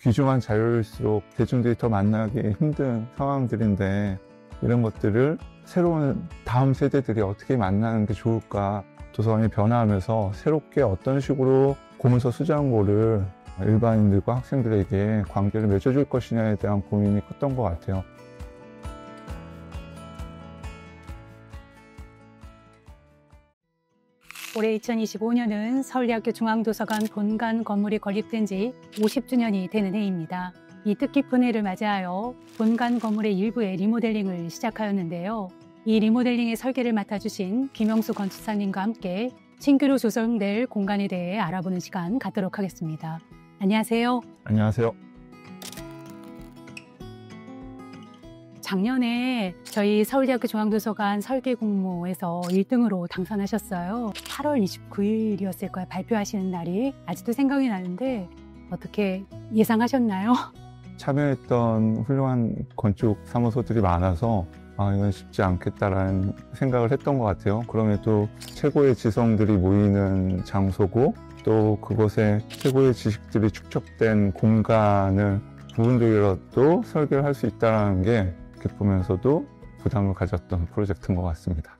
귀중한 자료일수록 대중들이 더 만나기 힘든 상황들인데 이런 것들을 새로운 다음 세대들이 어떻게 만나는 게 좋을까, 도서관이 변화하면서 새롭게 어떤 식으로 고문서 수장고를 일반인들과 학생들에게 관계를 맺어줄 것이냐에 대한 고민이 컸던 것 같아요. 올해 2025년은 서울대학교 중앙도서관 본관 건물이 건립된 지 50주년이 되는 해입니다. 이 뜻깊은 해를 맞이하여 본관 건물의 일부의 리모델링을 시작하였는데요. 이 리모델링의 설계를 맡아주신 김영수 건축사님과 함께 신규로 조성될 공간에 대해 알아보는 시간 갖도록 하겠습니다. 안녕하세요. 안녕하세요. 작년에 저희 서울대학교 중앙도서관 설계 공모에서 1등으로 당선하셨어요. 8월 29일이었을 거예요. 발표하시는 날이. 아직도 생각이 나는데 어떻게 예상하셨나요? 참여했던 훌륭한 건축 사무소들이 많아서 이건 쉽지 않겠다라는 생각을 했던 것 같아요. 그럼에도 최고의 지성들이 모이는 장소고 또 그곳에 최고의 지식들이 축적된 공간을 부분적으로라도 설계를 할 수 있다는 게 기쁘면서도 부담을 가졌던 프로젝트인 것 같습니다.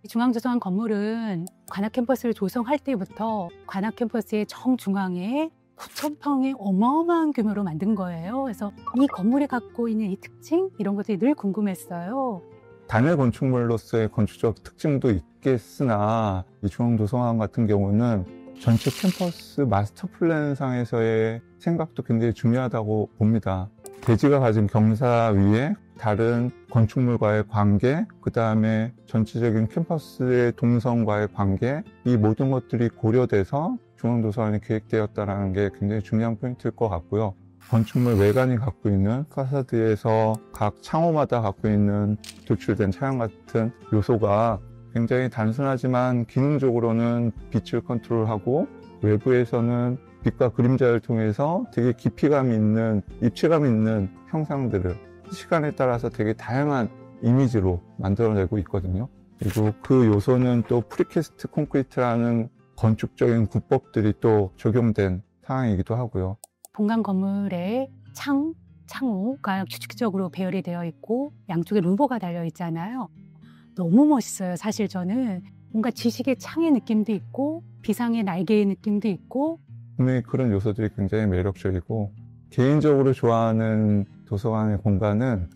중앙도서관 건물은 관악 캠퍼스를 조성할 때부터 관악 캠퍼스의 정중앙에 9,000평의 어마어마한 규모로 만든 거예요. 그래서 이 건물이 갖고 있는 이 특징, 이런 것들이 늘 궁금했어요. 단일 건축물로서의 건축적 특징도 있겠으나 이 중앙도서관 같은 경우는 전체 캠퍼스 마스터 플랜상에서의 생각도 굉장히 중요하다고 봅니다. 대지가 가진 경사 위에 다른 건축물과의 관계, 그 다음에 전체적인 캠퍼스의 동선과의 관계, 이 모든 것들이 고려돼서 중앙도서관이 계획되었다는 게 굉장히 중요한 포인트일 것 같고요. 건축물 외관이 갖고 있는 파사드에서 각 창호마다 갖고 있는 도출된 차양 같은 요소가 굉장히 단순하지만 기능적으로는 빛을 컨트롤하고 외부에서는 빛과 그림자를 통해서 되게 깊이감 있는, 입체감 있는 형상들을 시간에 따라서 되게 다양한 이미지로 만들어내고 있거든요. 그리고 그 요소는 또 프리캐스트 콘크리트라는 건축적인 구법들이 또 적용된 상황이기도 하고요. 본관 건물에 창호가 규칙적으로 배열이 되어 있고 양쪽에 루버가 달려 있잖아요. 너무 멋있어요. 사실 저는 뭔가 지식의 창의 느낌도 있고 비상의 날개의 느낌도 있고 분명히 그런 요소들이 굉장히 매력적이고, 개인적으로 좋아하는 도서관의 공간은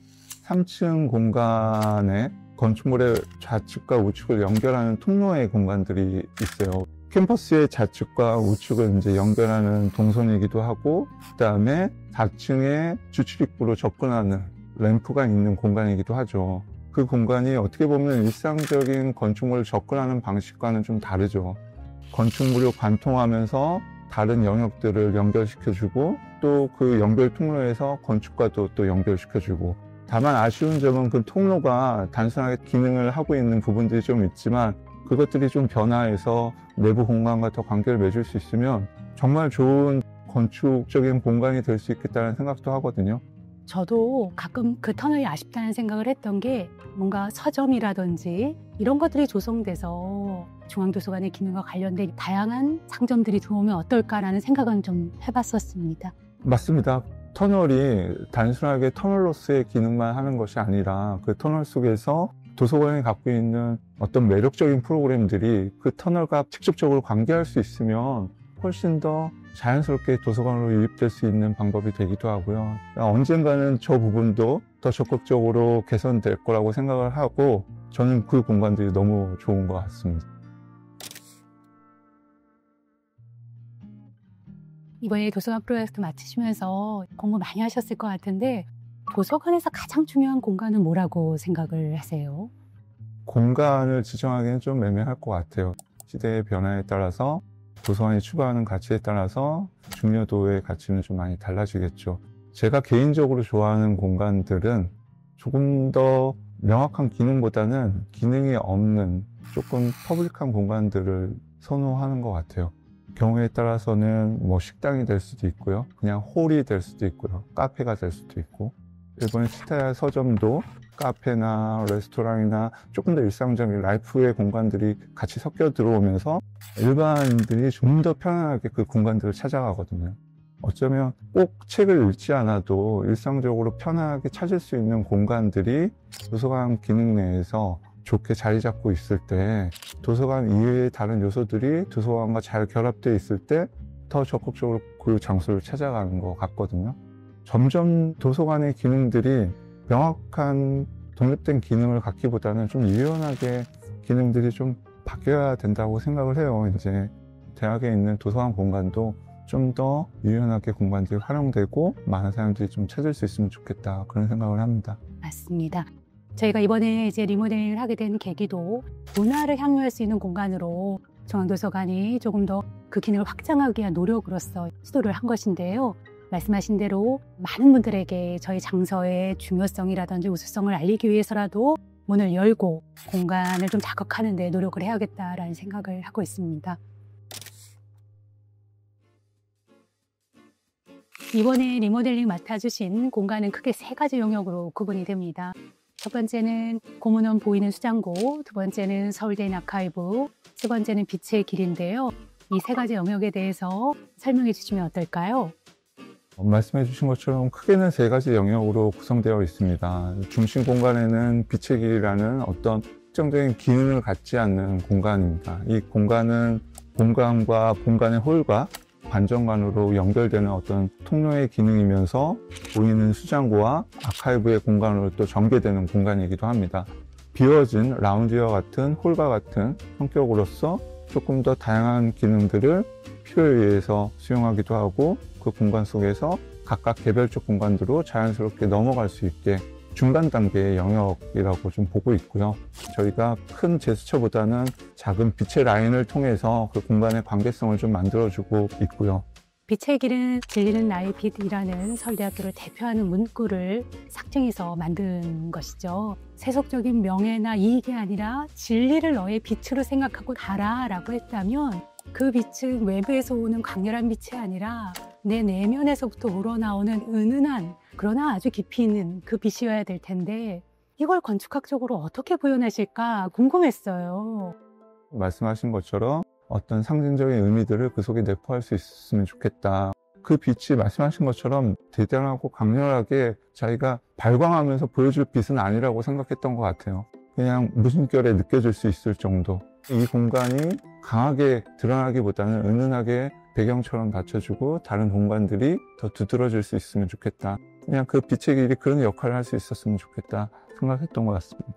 3층 공간에 건축물의 좌측과 우측을 연결하는 통로의 공간들이 있어요. 캠퍼스의 좌측과 우측을 이제 연결하는 동선이기도 하고, 그 다음에 4층에 주출입구로 접근하는 램프가 있는 공간이기도 하죠. 그 공간이 어떻게 보면 일상적인 건축물을 접근하는 방식과는 좀 다르죠. 건축물을 관통하면서 다른 영역들을 연결시켜주고 또 그 연결 통로에서 건축과도 또 연결시켜주고, 다만 아쉬운 점은 그 통로가 단순하게 기능을 하고 있는 부분들이 좀 있지만 그것들이 좀 변화해서 내부 공간과 더 관계를 맺을 수 있으면 정말 좋은 건축적인 공간이 될 수 있겠다는 생각도 하거든요. 저도 가끔 그 터널이 아쉽다는 생각을 했던 게 뭔가 서점이라든지 이런 것들이 조성돼서 중앙도서관의 기능과 관련된 다양한 상점들이 들어오면 어떨까라는 생각은 좀 해봤었습니다. 맞습니다. 터널이 단순하게 터널로서의 기능만 하는 것이 아니라 그 터널 속에서 도서관이 갖고 있는 어떤 매력적인 프로그램들이 그 터널과 직접적으로 관계할 수 있으면 훨씬 더 자연스럽게 도서관으로 유입될 수 있는 방법이 되기도 하고요. 언젠가는 저 부분도 더 적극적으로 개선될 거라고 생각을 하고 저는 그 공간들이 너무 좋은 것 같습니다. 이번에 도서관 프로젝트 마치시면서 공부 많이 하셨을 것 같은데 도서관에서 가장 중요한 공간은 뭐라고 생각을 하세요? 공간을 지정하기는 좀 애매할 것 같아요. 시대의 변화에 따라서 도서관이 추구하는 가치에 따라서 중요도의 가치는 좀 많이 달라지겠죠. 제가 개인적으로 좋아하는 공간들은 조금 더 명확한 기능보다는 기능이 없는 조금 퍼블릭한 공간들을 선호하는 것 같아요. 경우에 따라서는 뭐 식당이 될 수도 있고요. 그냥 홀이 될 수도 있고요. 카페가 될 수도 있고. 일본의 치타야 서점도 카페나 레스토랑이나 조금 더 일상적인 라이프의 공간들이 같이 섞여 들어오면서 일반인들이 좀 더 편안하게 그 공간들을 찾아가거든요. 어쩌면 꼭 책을 읽지 않아도 일상적으로 편하게 찾을 수 있는 공간들이 도서관 기능 내에서 좋게 자리 잡고 있을 때 도서관 이외의 다른 요소들이 도서관과 잘 결합되어 있을 때 더 적극적으로 그 장소를 찾아가는 것 같거든요. 점점 도서관의 기능들이 명확한 독립된 기능을 갖기보다는 좀 유연하게 기능들이 좀 바뀌어야 된다고 생각을 해요. 이제 대학에 있는 도서관 공간도 좀 더 유연하게 공간들이 활용되고 많은 사람들이 좀 찾을 수 있으면 좋겠다, 그런 생각을 합니다. 맞습니다. 저희가 이번에 이제 리모델링을 하게 된 계기도 문화를 향유할 수 있는 공간으로 중앙도서관이 조금 더 그 기능을 확장하기 위한 노력으로서 시도를 한 것인데요. 말씀하신 대로 많은 분들에게 저희 장서의 중요성이라든지 우수성을 알리기 위해서라도 문을 열고 공간을 좀 자극하는 데 노력을 해야겠다라는 생각을 하고 있습니다. 이번에 리모델링 맡아주신 공간은 크게 3가지 영역으로 구분이 됩니다. 첫 번째는 고문원 보이는 수장고, 두 번째는 서울대인 아카이브, 세 번째는 빛의 길인데요. 이 3가지 영역에 대해서 설명해 주시면 어떨까요? 말씀해 주신 것처럼 크게는 3가지 영역으로 구성되어 있습니다. 중심 공간에는 빛의 길이라는 어떤 특정적인 기능을 갖지 않는 공간입니다. 이 공간은 본관과 본관의 홀과 관정관으로 연결되는 어떤 통로의 기능이면서 보이는 수장고와 아카이브의 공간으로 또 전개되는 공간이기도 합니다. 비워진 라운지와 같은 홀과 같은 성격으로서 조금 더 다양한 기능들을 필요에 의해서 수용하기도 하고 그 공간 속에서 각각 개별적 공간으로 자연스럽게 넘어갈 수 있게 중간 단계의 영역이라고 좀 보고 있고요. 저희가 큰 제스처보다는 작은 빛의 라인을 통해서 그 공간의 관계성을 좀 만들어주고 있고요. 빛의 길은 진리는 나의 빛이라는 서울대학교를 대표하는 문구를 삭정해서 만든 것이죠. 세속적인 명예나 이익이 아니라 진리를 너의 빛으로 생각하고 가라라고 했다면 그 빛은 외부에서 오는 강렬한 빛이 아니라 내 내면에서부터 우러나오는 은은한 그러나 아주 깊이 있는 그 빛이어야 될 텐데 이걸 건축학적으로 어떻게 구현하실까 궁금했어요. 말씀하신 것처럼 어떤 상징적인 의미들을 그 속에 내포할 수 있으면 좋겠다. 그 빛이 말씀하신 것처럼 대단하고 강렬하게 자기가 발광하면서 보여줄 빛은 아니라고 생각했던 것 같아요. 그냥 무심결에 느껴질 수 있을 정도. 이 공간이 강하게 드러나기보다는 은은하게 배경처럼 받쳐주고 다른 공간들이 더 두드러질 수 있으면 좋겠다. 그냥 그 빛의 길이 그런 역할을 할 수 있었으면 좋겠다 생각했던 것 같습니다.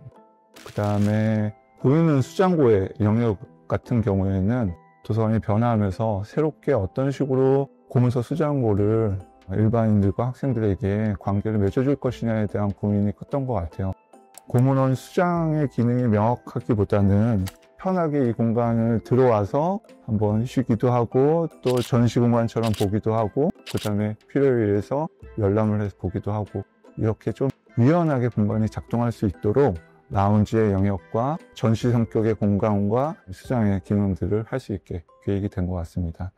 그 다음에 보이는 수장고의 영역 같은 경우에는 도서관이 변화하면서 새롭게 어떤 식으로 고문서 수장고를 일반인들과 학생들에게 관계를 맺어줄 것이냐에 대한 고민이 컸던 것 같아요. 고문원 수장의 기능이 명확하기보다는 편하게 이 공간을 들어와서 한번 쉬기도 하고 또 전시 공간처럼 보기도 하고 그 다음에 필요에 의해서 열람을 해서 보기도 하고 이렇게 좀 유연하게 공간이 작동할 수 있도록 라운지의 영역과 전시 성격의 공간과 수장의 기능들을 할 수 있게 계획이 된 것 같습니다.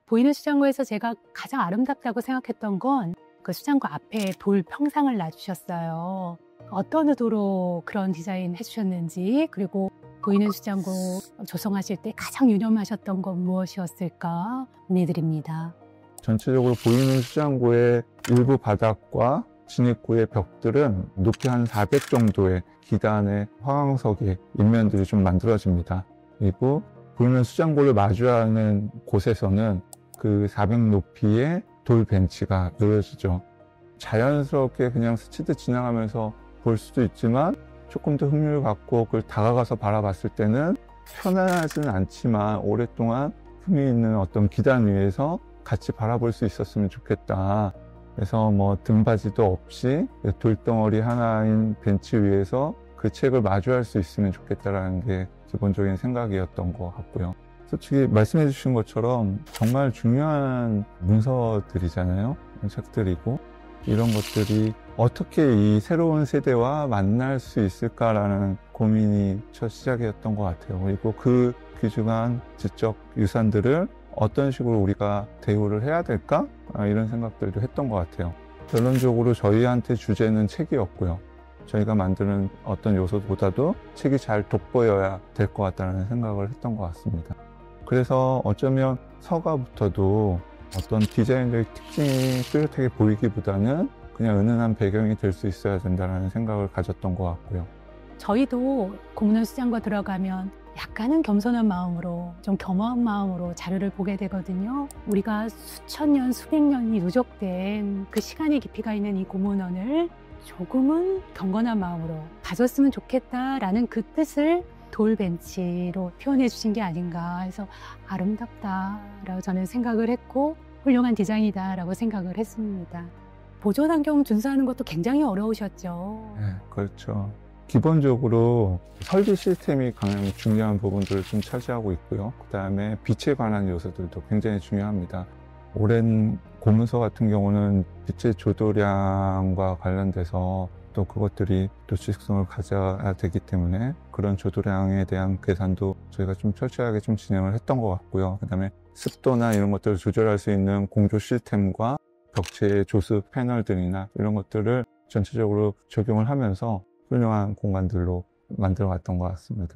보이는 수장고에서 제가 가장 아름답다고 생각했던 건 그 수장고 앞에 돌 평상을 놔주셨어요. 어떤 의도로 그런 디자인 해주셨는지 그리고 보이는 수장고 조성하실 때 가장 유념하셨던 건 무엇이었을까 문의드립니다. 전체적으로 보이는 수장고의 일부 바닥과 진입구의 벽들은 높이 한 400 정도의 기단의 화강석의 인면들이 좀 만들어집니다. 그리고 보이는 수장고를 마주하는 곳에서는 그 400 높이의 돌 벤치가 놓여지죠. 자연스럽게 그냥 스치듯 지나가면서 볼 수도 있지만 조금 더 흥미를 갖고 그걸 다가가서 바라봤을 때는 편안하지는 않지만 오랫동안 품위 있는 어떤 기단 위에서 같이 바라볼 수 있었으면 좋겠다. 그래서 뭐 등받이도 없이 돌덩어리 하나인 벤치 위에서 그 책을 마주할 수 있으면 좋겠다라는 게 기본적인 생각이었던 것 같고요. 솔직히 말씀해 주신 것처럼 정말 중요한 문서들이잖아요. 책들이고 이런 것들이 어떻게 이 새로운 세대와 만날 수 있을까라는 고민이 첫 시작이었던 것 같아요. 그리고 그 귀중한 지적 유산들을 어떤 식으로 우리가 대우를 해야 될까? 이런 생각들도 했던 것 같아요. 결론적으로 저희한테 주제는 책이었고요. 저희가 만드는 어떤 요소보다도 책이 잘 돋보여야 될 것 같다는 생각을 했던 것 같습니다. 그래서 어쩌면 서가부터도 어떤 디자인적 특징이 뚜렷하게 보이기보다는 그냥 은은한 배경이 될 수 있어야 된다는 생각을 가졌던 것 같고요. 저희도 공문 수장고 들어가면 약간은 겸손한 마음으로, 좀 겸허한 마음으로 자료를 보게 되거든요. 우리가 수천 년, 수백 년이 누적된 그 시간의 깊이가 있는 이 고문원을 조금은 경건한 마음으로 봐줬으면 좋겠다라는 그 뜻을 돌벤치로 표현해 주신 게 아닌가 해서 아름답다라고 저는 생각을 했고 훌륭한 디자인이다라고 생각을 했습니다. 보존 환경 준수하는 것도 굉장히 어려우셨죠. 네, 그렇죠. 기본적으로 설비 시스템이 굉장히 중요한 부분들을 좀 차지하고 있고요. 그 다음에 빛에 관한 요소들도 굉장히 중요합니다. 오랜 고문서 같은 경우는 빛의 조도량과 관련돼서 또 그것들이 또 지속성을 가져야 되기 때문에 그런 조도량에 대한 계산도 저희가 좀 철저하게 좀 진행을 했던 것 같고요. 그 다음에 습도나 이런 것들을 조절할 수 있는 공조 시스템과 벽체의 조수 패널들이나 이런 것들을 전체적으로 적용을 하면서 훌륭한 공간들로 만들어 왔던 것 같습니다.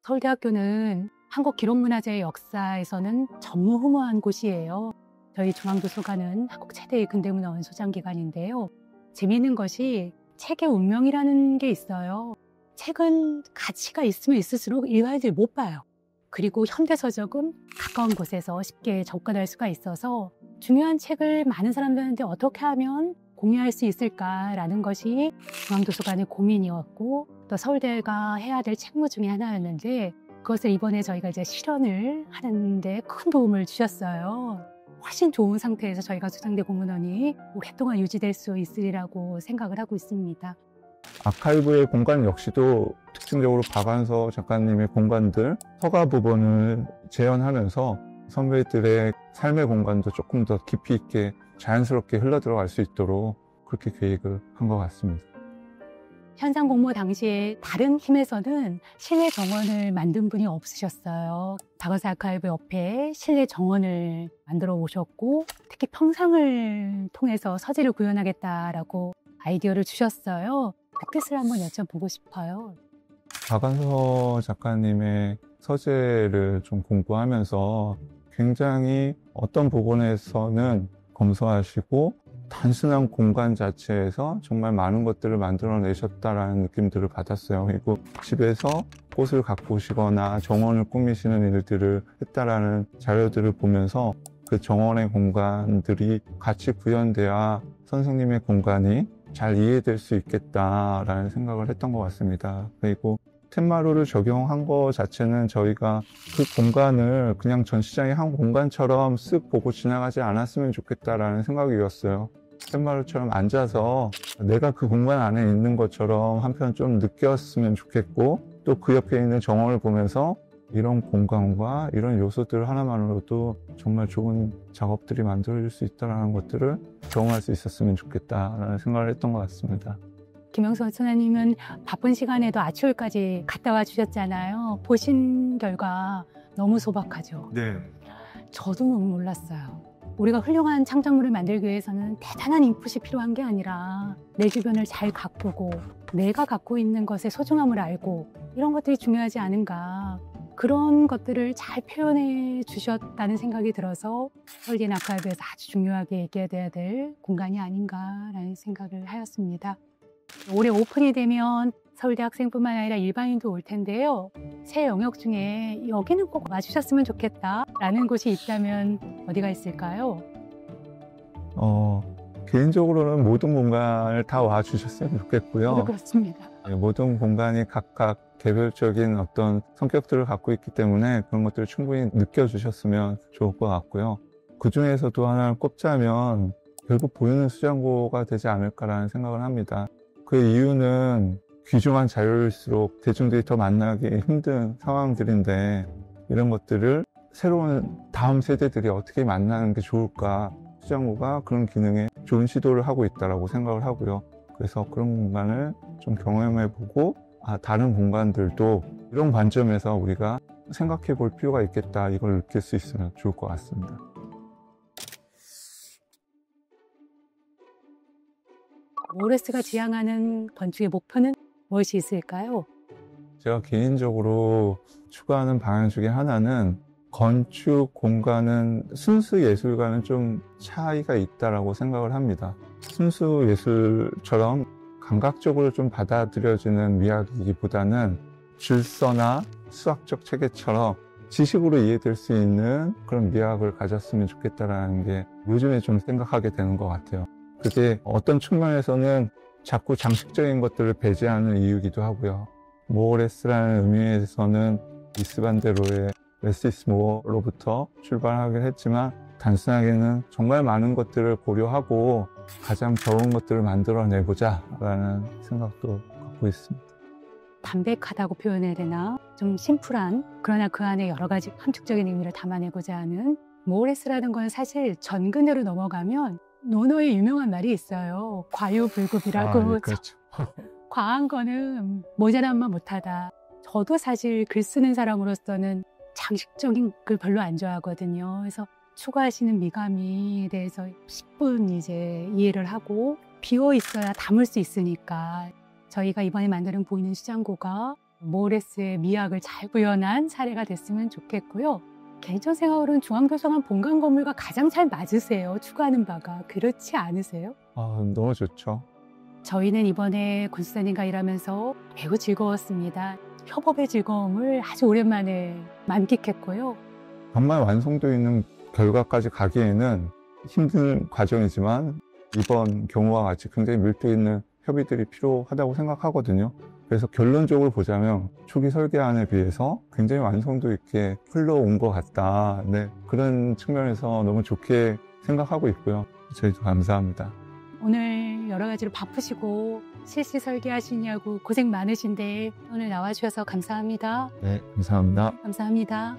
서울대학교는 한국기록문화재의 역사에서는 전무후무한 곳이에요. 저희 중앙도서관은 한국 최대의 근대문화원 소장기관인데요. 재미있는 것이 책의 운명이라는 게 있어요. 책은 가치가 있으면 있을수록 일반인들이 못 봐요. 그리고 현대서적은 가까운 곳에서 쉽게 접근할 수가 있어서 중요한 책을 많은 사람들한테 어떻게 하면 공유할 수 있을까라는 것이 중앙도서관의 고민이었고 또 서울대가 해야 될 책무 중에 하나였는데 그것을 이번에 저희가 이제 실현을 하는데 큰 도움을 주셨어요. 훨씬 좋은 상태에서 저희가 수장대 공문원이 오랫동안 유지될 수 있으리라고 생각을 하고 있습니다. 아카이브의 공간 역시도 특징적으로 박완서 작가님의 공간들, 서가 부분을 재현하면서 선배들의 삶의 공간도 조금 더 깊이 있게 자연스럽게 흘러들어갈 수 있도록 그렇게 계획을 한 것 같습니다. 현장 공모 당시에 다른 팀에서는 실내 정원을 만든 분이 없으셨어요. 박완서 아카이브 옆에 실내 정원을 만들어 오셨고 특히 평상을 통해서 서재를 구현하겠다라고 아이디어를 주셨어요. 그 뜻을 한번 여쭤보고 싶어요. 박완서 작가님의 서재를 좀 공부하면서 굉장히 어떤 부분에서는 검소하시고 단순한 공간 자체에서 정말 많은 것들을 만들어내셨다라는 느낌들을 받았어요. 그리고 집에서 꽃을 가꾸시거나 정원을 꾸미시는 일들을 했다라는 자료들을 보면서 그 정원의 공간들이 같이 구현돼야 선생님의 공간이 잘 이해될 수 있겠다라는 생각을 했던 것 같습니다. 그리고 텐마루를 적용한 것 자체는 저희가 그 공간을 그냥 전시장의 한 공간처럼 쓱 보고 지나가지 않았으면 좋겠다라는 생각이었어요. 텐마루처럼 앉아서 내가 그 공간 안에 있는 것처럼 한편 좀 느꼈으면 좋겠고 또 그 옆에 있는 정원을 보면서 이런 공간과 이런 요소들 하나만으로도 정말 좋은 작업들이 만들어질 수 있다는 것들을 경험할 수 있었으면 좋겠다라는 생각을 했던 것 같습니다. 김영선 선생님은 바쁜 시간에도 아치홀까지 갔다 와 주셨잖아요. 보신 결과 너무 소박하죠. 네. 저도 너무 놀랐어요. 우리가 훌륭한 창작물을 만들기 위해서는 대단한 인풋이 필요한 게 아니라 내 주변을 잘 가꾸고 내가 갖고 있는 것의 소중함을 알고 이런 것들이 중요하지 않은가. 그런 것들을 잘 표현해 주셨다는 생각이 들어서 서울대 아카이브에서 아주 중요하게 얘기해야 될 공간이 아닌가라는 생각을 하였습니다. 올해 오픈이 되면 서울대 학생뿐만 아니라 일반인도 올 텐데요. 새 영역 중에 여기는 꼭 와주셨으면 좋겠다라는 곳이 있다면 어디가 있을까요? 개인적으로는 모든 공간을 다 와주셨으면 좋겠고요. 그렇습니다. 모든 공간이 각각 개별적인 어떤 성격들을 갖고 있기 때문에 그런 것들을 충분히 느껴주셨으면 좋을 것 같고요. 그 중에서도 하나를 꼽자면 결국 보이는 수장고가 되지 않을까라는 생각을 합니다. 그 이유는 귀중한 자료일수록 대중들이 더 만나기 힘든 상황들인데 이런 것들을 새로운 다음 세대들이 어떻게 만나는 게 좋을까 수장고가 그런 기능에 좋은 시도를 하고 있다고 생각을 하고요. 그래서 그런 공간을 좀 경험해보고 다른 공간들도 이런 관점에서 우리가 생각해 볼 필요가 있겠다 이걸 느낄 수 있으면 좋을 것 같습니다. 모레스가 지향하는 건축의 목표는 무엇이 있을까요? 제가 개인적으로 추구하는 방향 중에 하나는 건축 공간은 순수 예술과는 좀 차이가 있다라고 생각을 합니다. 순수 예술처럼 감각적으로 좀 받아들여지는 미학이기보다는 질서나 수학적 체계처럼 지식으로 이해될 수 있는 그런 미학을 가졌으면 좋겠다라는 게 요즘에 좀 생각하게 되는 것 같아요. 그게 어떤 측면에서는 자꾸 장식적인 것들을 배제하는 이유이기도 하고요. 모어레스라는 의미에서는 이스반데로의 레스 이스 모어로부터 출발하긴 했지만 단순하게는 정말 많은 것들을 고려하고 가장 적은 것들을 만들어내보자 라는 생각도 갖고 있습니다. 담백하다고 표현해야 되나? 좀 심플한, 그러나 그 안에 여러 가지 함축적인 의미를 담아내고자 하는 모어레스라는 건 사실 전근대로 넘어가면 논어의 유명한 말이 있어요. 과유불급이라고. 예, 그렇죠. 과한 거는 모자란만 못하다. 저도 사실 글 쓰는 사람으로서는 장식적인 글 별로 안 좋아하거든요. 그래서 추구하시는 미감에 대해서 10분 이제 이해를 하고 비어 있어야 담을 수 있으니까 저희가 이번에 만드는 보이는 시장고가 모어레스의 미학을 잘 구현한 사례가 됐으면 좋겠고요. 개인적 생각으로는 중앙도서관 본관 건물과 가장 잘 맞으세요. 추구하는 바가. 그렇지 않으세요? 너무 좋죠. 저희는 이번에 군수사님과 일하면서 매우 즐거웠습니다. 협업의 즐거움을 아주 오랜만에 만끽했고요. 정말 완성도 있는 결과까지 가기에는 힘든 과정이지만 이번 경우와 같이 굉장히 밀도 있는 협의들이 필요하다고 생각하거든요. 그래서 결론적으로 보자면 초기 설계안에 비해서 굉장히 완성도 있게 흘러온 것 같다. 네, 그런 측면에서 너무 좋게 생각하고 있고요. 저희도 감사합니다. 오늘 여러 가지로 바쁘시고 실시 설계하시냐고 고생 많으신데 오늘 나와주셔서 감사합니다. 네, 감사합니다. 감사합니다.